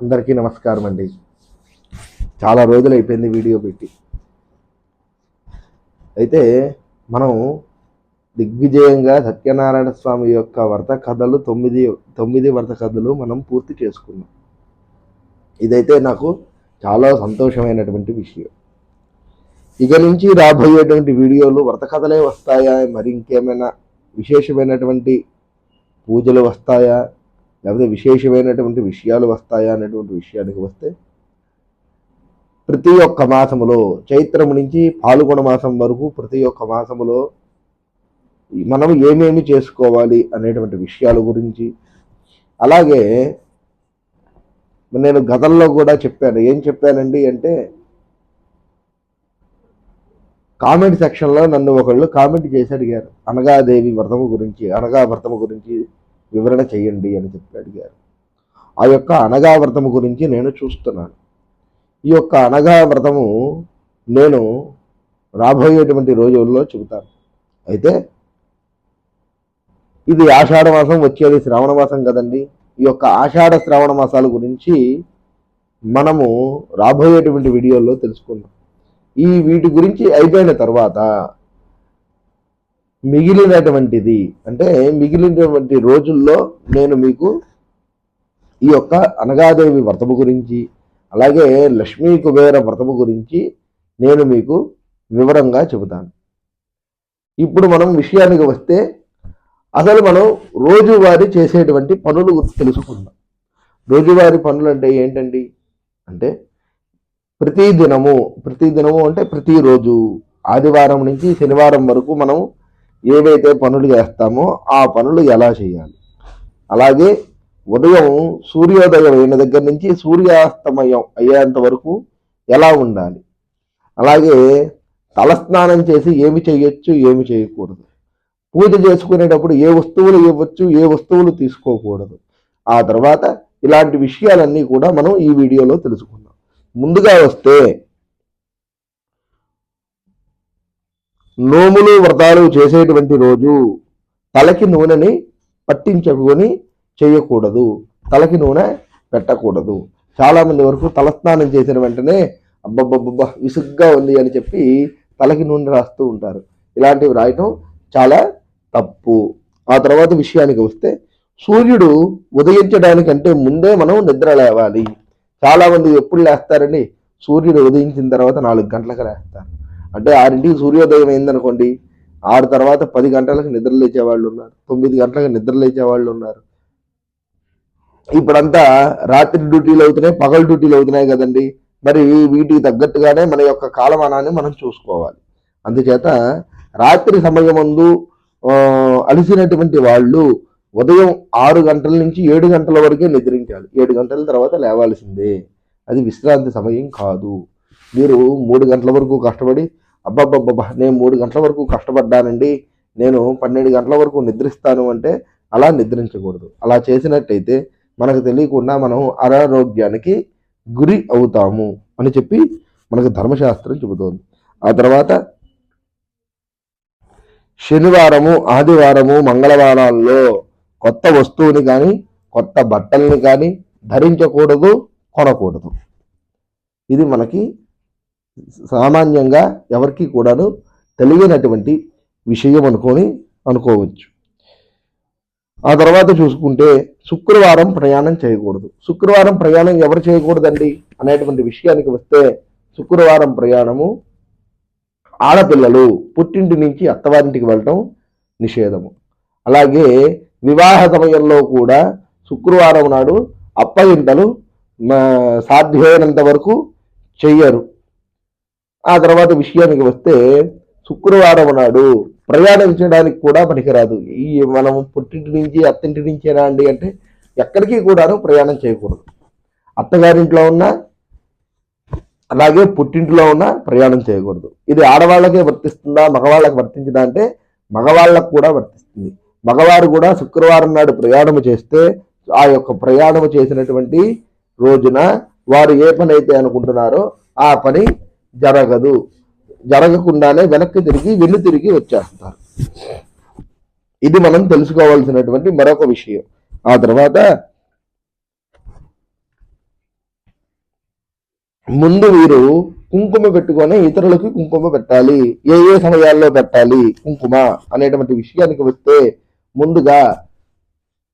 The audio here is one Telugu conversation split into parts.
అందరికీ నమస్కారం అండి. చాలా రోజులు అయిపోయింది వీడియో పెట్టి. అయితే మనం దిగ్విజయంగా సత్యనారాయణ స్వామి యొక్క వ్రత కథలు తొమ్మిది వ్రత కథలు మనం పూర్తి చేసుకున్నాం. ఇదైతే నాకు చాలా సంతోషమైనటువంటి విషయం. ఇక నుంచి రాబోయేటువంటి వీడియోలు వ్రత కథలే వస్తాయా, మరి ఇంకేమైనా విశేషమైనటువంటి పూజలు వస్తాయా, లేకపోతే విశేషమైనటువంటి విషయాలు వస్తాయా అనేటువంటి విషయానికి వస్తే, ప్రతి ఒక్క మాసములో చైత్రము నుంచి పాల్గొన మాసం వరకు ప్రతి ఒక్క మాసములో మనం ఏమేమి చేసుకోవాలి అనేటువంటి విషయాల గురించి, అలాగే నేను గతంలో కూడా చెప్పాను. ఏం చెప్పానండి అంటే, కామెంట్ సెక్షన్లో నన్ను ఒకళ్ళు కామెంట్ చేసి అడిగారు, అనగాదేవి వ్రతము గురించి, అనగా వ్రతము గురించి వివరణ చేయండి అని చెప్పి అడిగారు. ఆ యొక్క అనగా వ్రతము గురించి నేను చూస్తున్నాను. ఈ యొక్క అనగా వ్రతము నేను రాబోయేటువంటి రోజుల్లో చెబుతాను. అయితే ఇది ఆషాఢ మాసం, వచ్చేది శ్రావణ మాసం కదండి. ఈ యొక్క ఆషాఢ శ్రావణ మాసాల గురించి మనము రాబోయేటువంటి వీడియోల్లో తెలుసుకుందాం. వీటి గురించి అయిపోయిన తర్వాత మిగిలినటువంటి రోజుల్లో నేను మీకు ఈ యొక్క అనగాదేవి వ్రతము గురించి, అలాగే లక్ష్మీ కుబేర వ్రతము గురించి నేను మీకు వివరంగా చెబుతాను. ఇప్పుడు మనం విషయానికి వస్తే, అసలు మనం రోజువారీ చేసేటువంటి పనులు తెలుసుకుందాం. రోజువారీ పనులు అంటే ఏంటండి అంటే, ప్రతిదినము అంటే ప్రతిరోజు ఆదివారం నుంచి శనివారం వరకు మనం ఏవైతే పనులు చేస్తామో ఆ పనులు ఎలా చేయాలి, అలాగే ఉదయం సూర్యోదయం అయిన దగ్గర నుంచి సూర్యాస్తమయం అయ్యేంత వరకు ఎలా ఉండాలి, అలాగే తలస్నానం చేసి ఏమి చేయొచ్చు, ఏమి చేయకూడదు, పూజ చేసుకునేటప్పుడు ఏ వస్తువులు ఇవ్వచ్చు, ఏ వస్తువులు తీసుకోకూడదు, ఆ తర్వాత ఇలాంటి విషయాలన్నీ కూడా మనం ఈ వీడియోలో తెలుసుకుందాం. ముందుగా వస్తే, నోములు వ్రతాలు చేసేటువంటి రోజు తలకి నూనెని పట్టించుకొని చేయకూడదు, తలకి నూనె పెట్టకూడదు. చాలామంది వరకు తలస్నానం చేసిన వెంటనే అబ్బబ్బబ్బబ్బా విసుగ్గా ఉంది అని చెప్పి తలకి నూనె రాస్తూ ఉంటారు. ఇలాంటివి రాయటం చాలా తప్పు. ఆ తర్వాత విషయానికి వస్తే, సూర్యుడు ఉదయించడానికంటే ముందే మనం నిద్ర లేవాలి. చాలామంది ఎప్పుడు లేస్తారని, సూర్యుడు ఉదయించిన తర్వాత 4 గంటలకు లేస్తారు. అంటే 6ంటికి సూర్యోదయం అయిందనుకోండి, 6 తర్వాత 10 గంటలకు నిద్ర లేచే వాళ్ళు ఉన్నారు, 9 గంటలకు నిద్ర లేచే వాళ్ళు ఉన్నారు. ఇప్పుడంతా రాత్రి డ్యూటీలు అవుతున్నాయి, పగలు డ్యూటీలు అవుతున్నాయి కదండి. మరి వీటికి తగ్గట్టుగానే మన యొక్క కాలమానాన్ని మనం చూసుకోవాలి. అందుచేత రాత్రి సమయమందు అలసినటువంటి వాళ్ళు ఉదయం 6 గంటల నుంచి 7 గంటల వరకే నిద్రించాలి. 7 గంటల తర్వాత లేవాల్సిందే. అది విశ్రాంతి సమయం కాదు. మీరు 3 గంటల వరకు కష్టపడి, అబ్బబ్బబ్బబ్బా నేను 3 గంటల వరకు కష్టపడ్డానండి, నేను 12 గంటల వరకు నిద్రిస్తాను అంటే అలా నిద్రించకూడదు. అలా చేసినట్టయితే మనకు తెలియకుండా మనం అనారోగ్యానికి గురి అవుతాము అని చెప్పి మనకు ధర్మశాస్త్రం చెబుతోంది. ఆ తర్వాత శనివారము, ఆదివారము, మంగళవారాల్లో కొత్త వస్తువుని కానీ కొత్త బట్టల్ని కానీ ధరించకూడదు, కొనకూడదు. ఇది మనకి సామాన్యంగా ఎవరికి కూడాను తెలియనటువంటి విషయం అనుకోవచ్చు. ఆ తర్వాత చూసుకుంటే, శుక్రవారం ప్రయాణం చేయకూడదు. శుక్రవారం ప్రయాణం ఎవరు చేయకూడదండి అనేటువంటి విషయానికి వస్తే, శుక్రవారం ప్రయాణము ఆడపిల్లలు పుట్టింటి నుంచి అత్తవారింటికి వెళ్ళటం నిషేధము. అలాగే వివాహ సమయంలో కూడా శుక్రవారం నాడు అప్పగింతలు సాధ్యమైనంత వరకు చెయ్యరు. ఆ తర్వాత విషయానికి వస్తే, శుక్రవారం నాడు ప్రయాణించడానికి కూడా పనికిరాదు. మనం పుట్టింటి నుంచి అత్తింటి నుంచేనా అండి అంటే ఎక్కడికి కూడాను ప్రయాణం చేయకూడదు. అత్తగారింట్లో ఉన్నా అలాగే పుట్టింటిలో ఉన్నా ప్రయాణం చేయకూడదు. ఇది ఆడవాళ్ళకే వర్తిస్తుందా, మగవాళ్ళకి వర్తించదా అంటే మగవాళ్ళకు కూడా వర్తిస్తుంది. మగవారు కూడా శుక్రవారం నాడు ప్రయాణము చేస్తే ఆ యొక్క ప్రయాణము చేసినటువంటి రోజున వారు ఏ పని అయితే అనుకుంటున్నారో ఆ పని జరగకుండానే వెన్ను తిరిగి వచ్చేస్తారు. ఇది మనం తెలుసుకోవాల్సినటువంటి మరొక విషయం. ఆ తర్వాత ముందు వీరు కుంకుమ పెట్టుకొని ఇతరులకి కుంకుమ పెట్టాలి. ఏ ఏ సమయాల్లో పెట్టాలి కుంకుమ అనేటువంటి విషయానికి వస్తే, ముందుగా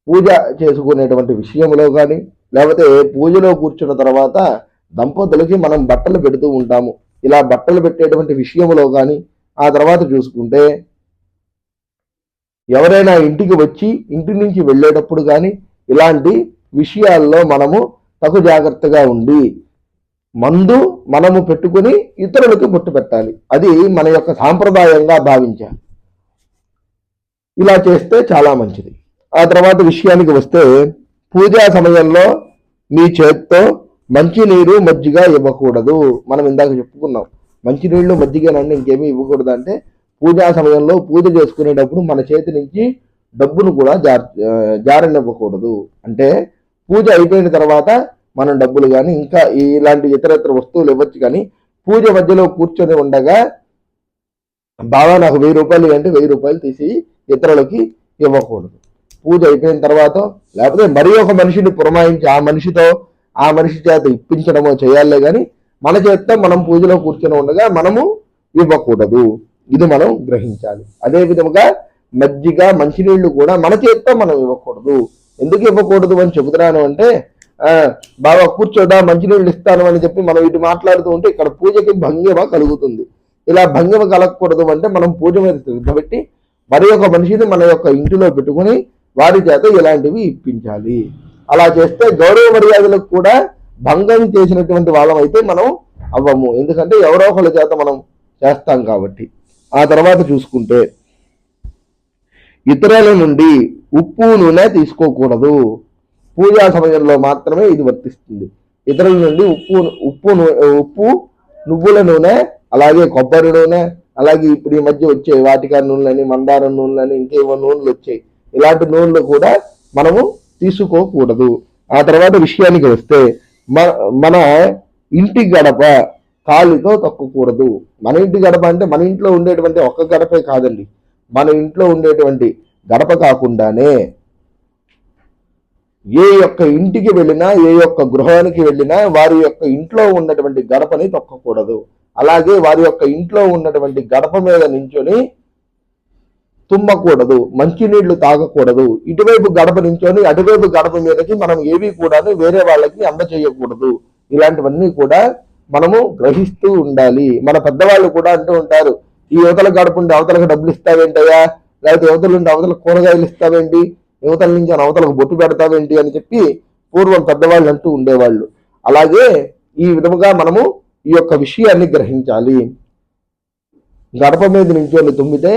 పూజ చేసుకునేటువంటి విషయంలో కానీ, లేకపోతే పూజలో కూర్చున్న తర్వాత దంపతులకి మనం బట్టలు పెడుతూ ఉంటాము. ఇలా బట్టలు పెట్టేటువంటి విషయంలో కానీ, ఆ తర్వాత చూసుకుంటే ఎవరైనా ఇంటికి వచ్చి ఇంటి నుంచి వెళ్ళేటప్పుడు కానీ, ఇలాంటి విషయాల్లో మనము తగు జాగ్రత్తగా ఉండి మందు మనము పెట్టుకుని ఇతరులకు బొట్టు పెట్టాలి. అది మన యొక్క సాంప్రదాయంగా భావించాలి. ఇలా చేస్తే చాలా మంచిది. ఆ తర్వాత విషయానికి వస్తే, పూజా సమయంలో మీ చేత్తో మంచినీరు మజ్జిగ ఇవ్వకూడదు. మనం ఇందాక చెప్పుకున్నాం, మంచినీళ్ళు మజ్జిగనండి ఇంకేమీ ఇవ్వకూడదు. అంటే పూజా సమయంలో పూజ చేసుకునేటప్పుడు మన చేతి నుంచి డబ్బును కూడా జారనివ్వకూడదు. అంటే పూజ అయిపోయిన తర్వాత మనం డబ్బులు కానీ ఇంకా ఇలాంటి ఇతరత్ర వస్తువులు ఇవ్వచ్చు, కానీ పూజ మధ్యలో కూర్చొని ఉండగా బాగా నాకు 1000 రూపాయలు అంటే 1000 రూపాయలు తీసి ఇతరులకి ఇవ్వకూడదు. పూజ అయిపోయిన తర్వాత లేకపోతే మరి ఒక మనిషిని పురమాయించి ఆ మనిషి చేత ఇప్పించడమో చేయాలే కానీ మన చేత మనం పూజలో కూర్చొని ఉండగా మనము ఇవ్వకూడదు. ఇది మనం గ్రహించాలి. అదే విధముగా మజ్జిగ మంచినీళ్లు కూడా మన చేత్తో మనం ఇవ్వకూడదు. ఎందుకు ఇవ్వకూడదు అని చెబుతున్నాను అంటే, బాగా కూర్చోడా మంచినీళ్ళు ఇస్తాను అని చెప్పి మనం ఇటు మాట్లాడుతూ ఉంటే ఇక్కడ పూజకి భంగిమ కలుగుతుంది. ఇలా భంగిమ కలగకూడదు అంటే మనం పూజ మీద శ్రద్ధ పెట్టి మరి ఒక మనిషిని మన యొక్క ఇంటిలో పెట్టుకుని వారి చేత ఇలాంటివి ఇప్పించాలి. అలా చేస్తే గౌరవ మర్యాదలకు కూడా భంగం చేసినటువంటి వాళ్ళం అయితే మనం అవ్వము. ఎందుకంటే ఎవరో ఒకళ్ళ చేత మనం చేస్తాం కాబట్టి. ఆ తర్వాత చూసుకుంటే ఇతరుల నుండి ఉప్పు నూనె తీసుకోకూడదు. పూజా సమయంలో మాత్రమే ఇది వర్తిస్తుంది. ఇతరుల నుండి ఉప్పు నువ్వుల నూనె, అలాగే కొబ్బరి నూనె, అలాగే ఇప్పుడు ఈ మధ్య వచ్చే వాటికా నూనెలని, మందారం నూనెలని, ఇంకేవో నూనెలు వచ్చాయి. ఇలాంటి నూనెలు కూడా మనము తీసుకోకూడదు. ఆ తర్వాత విషయానికి వస్తే మన ఇంటి గడప కాలితో తొక్కకూడదు. మన ఇంటి గడప అంటే మన ఇంట్లో ఉండేటువంటి ఒక్క గడపే కాదండి, మన ఇంట్లో ఉండేటువంటి గడప కాకుండానే ఏ యొక్క ఇంటికి వెళ్ళినా, ఏ యొక్క గృహానికి వెళ్ళినా వారి యొక్క ఇంట్లో ఉన్నటువంటి గడపని తొక్కకూడదు. అలాగే వారి యొక్క ఇంట్లో ఉన్నటువంటి గడప మీద నించొని తుమ్మకూడదు, మంచినీళ్లు తాగకూడదు. ఇటువైపు గడప నించొని అటువైపు గడప మీదకి మనం ఏవి కూడా వేరే వాళ్ళకి అందచేయకూడదు. ఇలాంటివన్నీ కూడా మనము గ్రహిస్తూ ఉండాలి. మన పెద్దవాళ్ళు కూడా అంటూ ఉంటారు, ఈ యువతల గడప ఉండి అవతలకు డబ్బులు ఇస్తావేంటయ్యా, లేకపోతే యువతల నుండి అవతలకు కూరగాయలు ఇస్తావేంటి, యువతల నుంచి అవతలకు బొట్టు పెడతావేంటి అని చెప్పి పూర్వం పెద్దవాళ్ళు అంటూ ఉండేవాళ్ళు. అలాగే ఈ విధముగా మనము ఈ యొక్క విషయాన్ని గ్రహించాలి. గడప మీద నించొని తుమ్మితే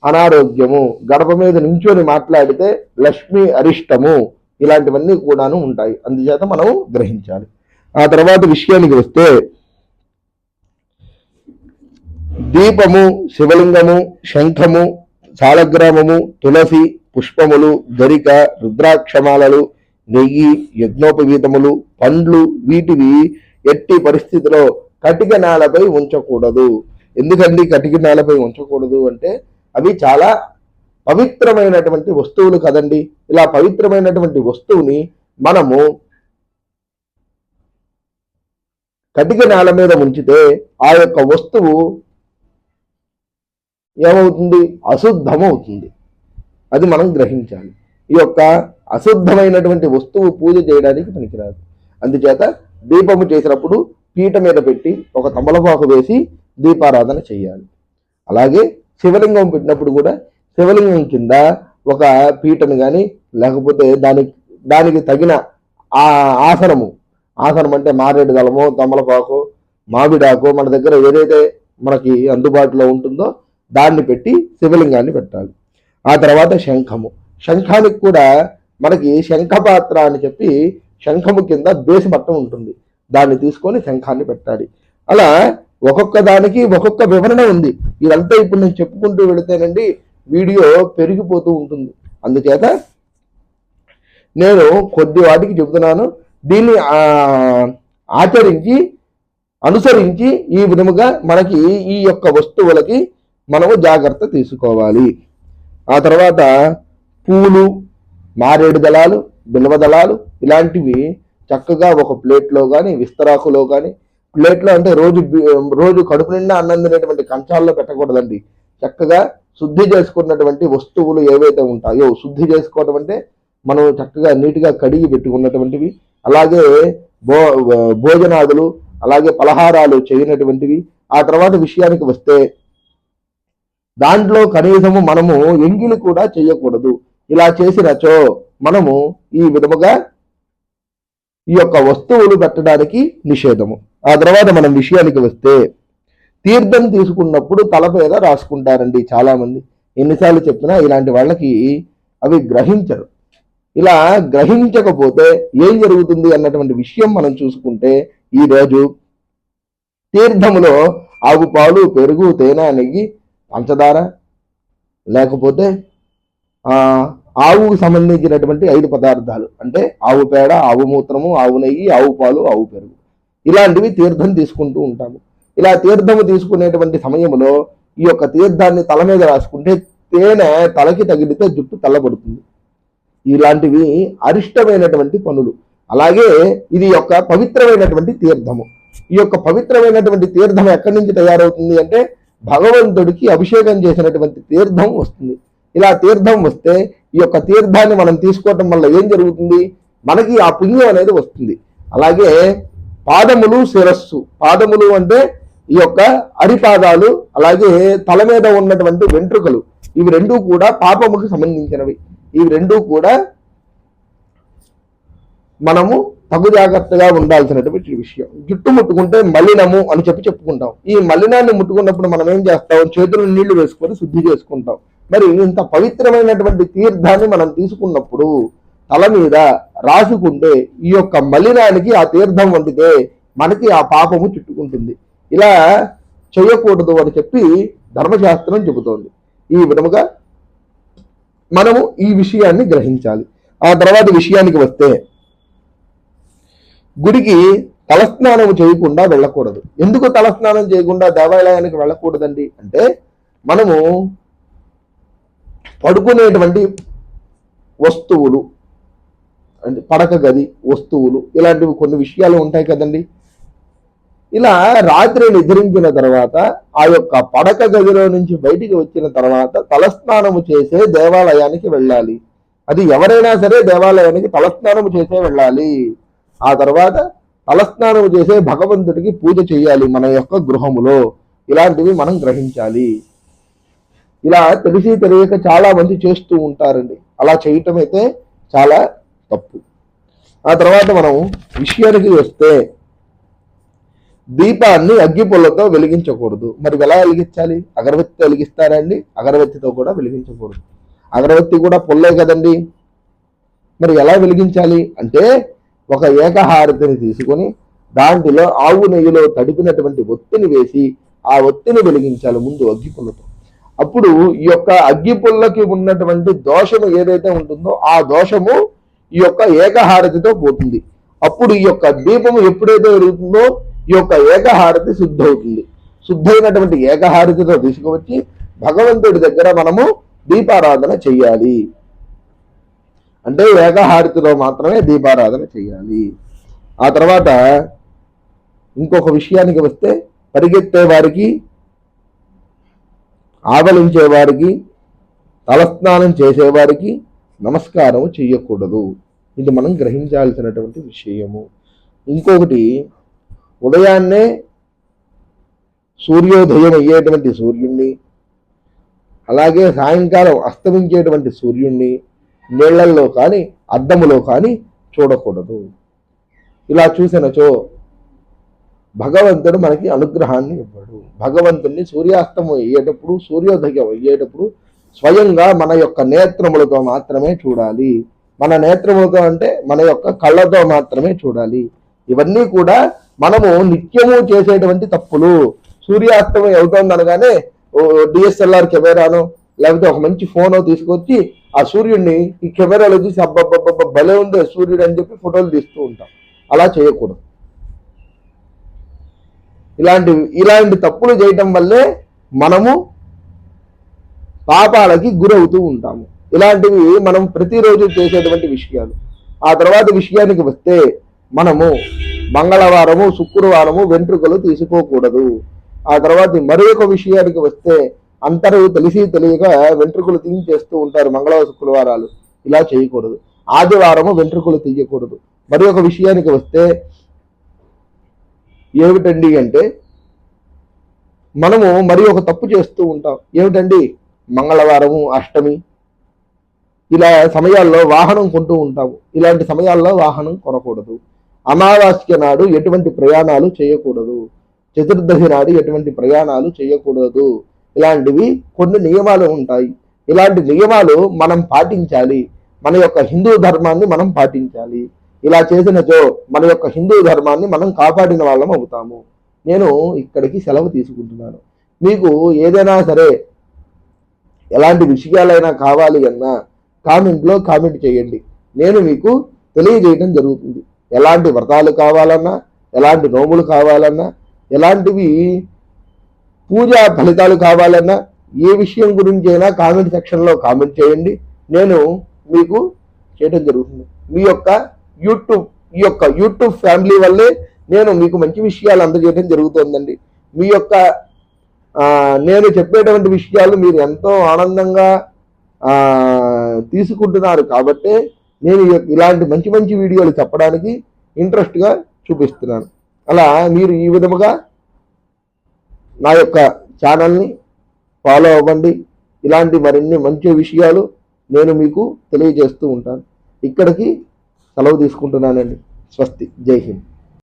అనారోగ్యము, గడప మీద నించొని మాట్లాడితే లక్ష్మి అరిష్టము, ఇలాంటివన్నీ కూడాను ఉంటాయి. అందుచేత మనం గ్రహించాలి. ఆ తర్వాత విషయానికి వస్తే దీపము, శివలింగము, శంఖము, సాలగ్రామము, తులసి, పుష్పములు, గరిక, రుద్రాక్షమాలలు, నెయ్యి, యజ్ఞోపవీతములు, పండ్లు వీటివి ఎట్టి పరిస్థితిలో కటిక నేలపై ఉంచకూడదు. ఎందుకండి కటిక నేలపై ఉంచకూడదు అంటే అవి చాలా పవిత్రమైనటువంటి వస్తువులు కదండి. ఇలా పవిత్రమైనటువంటి వస్తువుని మనము కటిక నేల మీద ఉంచితే ఆ యొక్క వస్తువు ఏమవుతుంది, అశుద్ధమవుతుంది. అది మనం గ్రహించాలి. ఈ యొక్క అశుద్ధమైనటువంటి వస్తువు పూజ చేయడానికి పనికిరాదు. అందుచేత దీపము చేసినప్పుడు పీట మీద పెట్టి ఒక తమలపాకు వేసి దీపారాధన చేయాలి. అలాగే శివలింగం పెట్టినప్పుడు కూడా శివలింగం కింద ఒక పీటను కానీ లేకపోతే దానికి తగిన ఆసనం అంటే మారేడు దళము, తమలపాకు, మామిడాకు మన దగ్గర ఏదైతే మనకి అందుబాటులో ఉంటుందో దాన్ని పెట్టి శివలింగాన్ని పెట్టాలి. ఆ తర్వాత శంఖానికి కూడా మనకి శంఖపాత్ర అని చెప్పి శంఖము కింద బేసి మట్టం ఉంటుంది, దాన్ని తీసుకొని శంఖాన్ని పెట్టాలి. అలా ఒక్కొక్క దానికి ఒక్కొక్క వివరణ ఉంది. ఇదంతా ఇప్పుడు నేను చెప్పుకుంటూ వెళితేనండి వీడియో పెరిగిపోతూ ఉంటుంది. అందుచేత నేను కొద్ది వాటికి చెబుతున్నాను. దీన్ని అనుసరించి ఈ విధముగా మనకి ఈ యొక్క వస్తువులకి మనము జాగ్రత్త తీసుకోవాలి. ఆ తర్వాత పూలు, మారేడు దళాలు, బిల్వ దళాలు ఇలాంటివి చక్కగా ఒక ప్లేట్లో కానీ విస్తరాకులో కానీ ప్లేట్లో అంటే రోజు కడుపు నిండా అన్నం తినేటువంటి కంచాల్లో పెట్టకూడదండి. చక్కగా శుద్ధి చేసుకున్నటువంటి వస్తువులు ఏవైతే ఉంటాయో, శుద్ధి చేసుకోవడం అంటే మనం చక్కగా నీట్గా కడిగి పెట్టుకున్నటువంటివి, అలాగే భో భోజనాదులు, అలాగే పలహారాలు చేయనటువంటివి. ఆ తర్వాత విషయానికి వస్తే దాంట్లో కనీసము మనము ఎంగిలి కూడా చేయకూడదు. ఇలా చేసినచో మనము ఈ విధముగా ఈ యొక్క వస్తువులు పెట్టడానికి నిషేధము. ఆ తర్వాత మనం విషయానికి వస్తే తీర్థం తీసుకున్నప్పుడు తల మీద రాసుకుంటారండి చాలా మంది. ఎన్నిసార్లు చెప్పినా ఇలాంటి వాళ్ళకి అవి గ్రహించరు. ఇలా గ్రహించకపోతే ఏం జరుగుతుంది అన్నటువంటి విషయం మనం చూసుకుంటే, ఈరోజు తీర్థములో ఆవు పాలు, పెరుగు, తేనె, నెయ్యి, పంచదార, లేకపోతే ఆవుకు సంబంధించినటువంటి 5 పదార్థాలు అంటే ఆవు పేడ, ఆవు మూత్రము, ఆవు నెయ్యి, ఆవు పాలు, ఆవు పెరుగు, ఇలాంటివి తీర్థం తీసుకుంటూ ఉంటాము. ఇలా తీర్థము తీసుకునేటువంటి సమయంలో ఈ యొక్క తీర్థాన్ని తల మీద రాసుకుంటే తేనె తలకి తగిలితే జుట్టు తెల్లబడుతుంది. ఇలాంటివి అరిష్టమైనటువంటి పనులు. అలాగే ఇది యొక్క పవిత్రమైనటువంటి తీర్థము. ఈ యొక్క పవిత్రమైనటువంటి తీర్థం ఎక్కడి నుంచి తయారవుతుంది అంటే భగవంతుడికి అభిషేకం చేసినటువంటి తీర్థం వస్తుంది. ఇలా తీర్థం వస్తే ఈ యొక్క తీర్థాన్ని మనం తీసుకోవటం వల్ల ఏం జరుగుతుంది, మనకి ఆ పుణ్యం అనేది వస్తుంది. అలాగే పాదములు, శిరస్సు, పాదములు అంటే ఈ యొక్క అరిపాదాలు, అలాగే తల మీద ఉన్నటువంటి వెంట్రుకలు, ఇవి రెండూ కూడా పాపముకు సంబంధించినవి. ఇవి రెండూ కూడా మనము తగు జాగ్రత్తగా ఉండాల్సినటువంటి విషయం. జుట్టు ముట్టుకుంటే మలినము అని చెప్పుకుంటాం. ఈ మలినాన్ని ముట్టుకున్నప్పుడు మనం ఏం చేస్తాం, చేతులను నీళ్లు వేసుకొని శుద్ధి చేసుకుంటాం. మరి ఇంత పవిత్రమైనటువంటి తీర్థాన్ని మనం తీసుకున్నప్పుడు తల మీద రాసుకుంటే ఈ యొక్క మలినానికి ఆ తీర్థం వండితే మనకి ఆ పాపము చుట్టుకుంటుంది. ఇలా చేయకూడదు అని చెప్పి ధర్మశాస్త్రం చెబుతోంది. ఈ విధముగా మనము ఈ విషయాన్ని గ్రహించాలి. ఆ తర్వాత విషయానికి వస్తే గుడికి తలస్నానం చేయకుండా వెళ్ళకూడదు. ఎందుకు తలస్నానం చేయకుండా దేవాలయానికి వెళ్ళకూడదండి అంటే, మనము పడుకునేటువంటి వస్తువులు అంటే పడక గది వస్తువులు, ఇలాంటివి కొన్ని విషయాలు ఉంటాయి కదండి. ఇలా రాత్రి నిద్రించిన తర్వాత ఆ యొక్క పడక గదిలో నుంచి బయటికి వచ్చిన తర్వాత తలస్నానము చేసే దేవాలయానికి వెళ్ళాలి. అది ఎవరైనా సరే దేవాలయానికి తలస్నానము చేసే వెళ్ళాలి. ఆ తర్వాత తలస్నానం చేసే భగవంతుడికి పూజ చేయాలి మన యొక్క గృహములో. ఇలాంటివి మనం గ్రహించాలి. ఇలా తెలిసి తెలియక చాలా మంది చేస్తూ ఉంటారండి. అలా చేయటం అయితే చాలా తప్పు. ఆ తర్వాత మనం విషయానికి వస్తే దీపాన్ని అగ్గిపుల్లతో వెలిగించకూడదు. మరి ఎలా వెలిగించాలి? అగరబత్తి వెలిగిస్తారండి? అగరబత్తితో కూడా వెలిగించకూడదు. అగరబత్తి కూడా పుల్లే కదండి. మరి ఎలా వెలిగించాలి అంటే, ఒక ఏకహారతిని తీసుకొని దాంట్లో ఆవు నెయ్యిలో తడిపినటువంటి ఒత్తిని వేసి ఆ ఒత్తిని వెలిగించాలి ముందు అగ్గిపుల్లతో. అప్పుడు ఈ యొక్క అగ్గిపుల్లకి ఉన్నటువంటి దోషము ఏదైతే ఉంటుందో ఆ దోషము ఈ యొక్క ఏకహారతితో పోతుంది. అప్పుడు ఈ యొక్క దీపము ఎప్పుడైతే వెలుగుతుందో ఈ యొక్క ఏకహారతి శుద్ధవుతుంది. శుద్ధైనటువంటి ఏకహారతితో తీసుకువచ్చి భగవంతుడి దగ్గర మనము దీపారాధన చెయ్యాలి. అంటే ఏకహారతిలో మాత్రమే దీపారాధన చేయాలి. ఆ తర్వాత ఇంకొక విషయానికి వస్తే, పరిగెత్తే వారికి, ఆవలించే వారికి, తలస్నానం చేసేవారికి నమస్కారం చెయ్యకూడదు. ఇది మనం గ్రహించాల్సినటువంటి విషయము. ఇంకొకటి, ఉదయాన్నే సూర్యోదయం అయ్యేటువంటి సూర్యుణ్ణి, అలాగే సాయంకాలం అస్తమించేటువంటి సూర్యుణ్ణి నీళ్లల్లో కానీ అద్దములో కానీ చూడకూడదు. ఇలా చూసినచో భగవంతుడు మనకి అనుగ్రహాన్ని ఇవ్వడు. భగవంతుడిని సూర్యాస్తమం అయ్యేటప్పుడు, సూర్యోదయం అయ్యేటప్పుడు స్వయంగా మన యొక్క నేత్రములతో మాత్రమే చూడాలి. మన నేత్రములతో అంటే మన యొక్క కళ్ళతో మాత్రమే చూడాలి. ఇవన్నీ కూడా మనము నిత్యము చేసేటువంటి తప్పులు. సూర్యాస్తమం అవుతోంది అనగానే డిఎస్ఎల్ఆర్ కెమెరాను లేకపోతే ఒక మంచి ఫోన్ తీసుకొచ్చి ఆ సూర్యుడిని ఈ కెమెరాలో చూసి అబ్బబ్బబ్బ భలే ఉంది సూర్యుడు అని చెప్పి ఫోటోలు తీస్తూ ఉంటాం. అలా చేయకూడదు. ఇలాంటి తప్పులు చేయటం వల్లే మనము పాపాలకి గురవుతూ ఉంటాము. ఇలాంటివి మనం ప్రతిరోజు చేసేటువంటి విషయాలు. ఆ తర్వాత విషయానికి వస్తే, మనము మంగళవారము శుక్రవారము వెంట్రుకలు తీసుకోకూడదు. ఆ తర్వాత మరి ఒక విషయానికి వస్తే అందరూ తెలిసి తెలియక వెంట్రుకలు తీయించేస్తూ ఉంటారు మంగళవారం శుక్రవారాలు. ఇలా చేయకూడదు. ఆదివారము వెంట్రుకలు తీయకూడదు. మరి ఒక విషయానికి వస్తే ఏమిటండి అంటే మనము మరి ఒక తప్పు చేస్తూ ఉంటాం. ఏమిటండి? మంగళవారము అష్టమి ఇలా సమయాల్లో వాహనం కొంటూ ఉంటాము. ఇలాంటి సమయాల్లో వాహనం కొనకూడదు. అమావాస్య నాడు ఎటువంటి ప్రయాణాలు చేయకూడదు. చతుర్దశి నాడు ఎటువంటి ప్రయాణాలు చేయకూడదు. ఇలాంటివి కొన్ని నియమాలు ఉంటాయి. ఇలాంటి నియమాలు మనం పాటించాలి. మన యొక్క హిందూ ధర్మాన్ని మనం పాటించాలి. ఇలా చేసినచో మన యొక్క హిందూ ధర్మాన్ని మనం కాపాడిన వాళ్ళం అవుతాము. నేను ఇక్కడికి సెలవు తీసుకుంటున్నాను. మీకు ఏదైనా సరే ఎలాంటి విషయాలైనా కావాలి అన్నా కామెంట్లో కామెంట్ చేయండి. నేను మీకు తెలియజేయడం జరుగుతుంది. ఎలాంటి వ్రతాలు కావాలన్నా, ఎలాంటి నోములు కావాలన్నా, ఎలాంటివి పూజా ఫలితాలు కావాలన్నా, ఏ విషయం గురించి అయినా కామెంట్ సెక్షన్లో కామెంట్ చేయండి. నేను మీకు చేయడం జరుగుతుంది. మీ యొక్క యూట్యూబ్ ఫ్యామిలీ వల్లే నేను మీకు మంచి విషయాలు అందజేయడం జరుగుతుందండి. మీ యొక్క నేను చెప్పేటువంటి విషయాలు మీరు ఎంతో ఆనందంగా తీసుకుంటున్నారు కాబట్టి నేను ఇలాంటి మంచి మంచి వీడియోలు చెప్పడానికి ఇంట్రెస్ట్గా చూపిస్తున్నాను. అలా మీరు ఈ విధముగా నా యొక్క ఛానల్ని ఫాలో అవ్వండి. ఇలాంటి మరిన్ని మంచి విషయాలు నేను మీకు తెలియజేస్తూ ఉంటాను. ఇక్కడికి సెలవు తీసుకుంటున్నానండి. స్వస్తి. జై హింద్.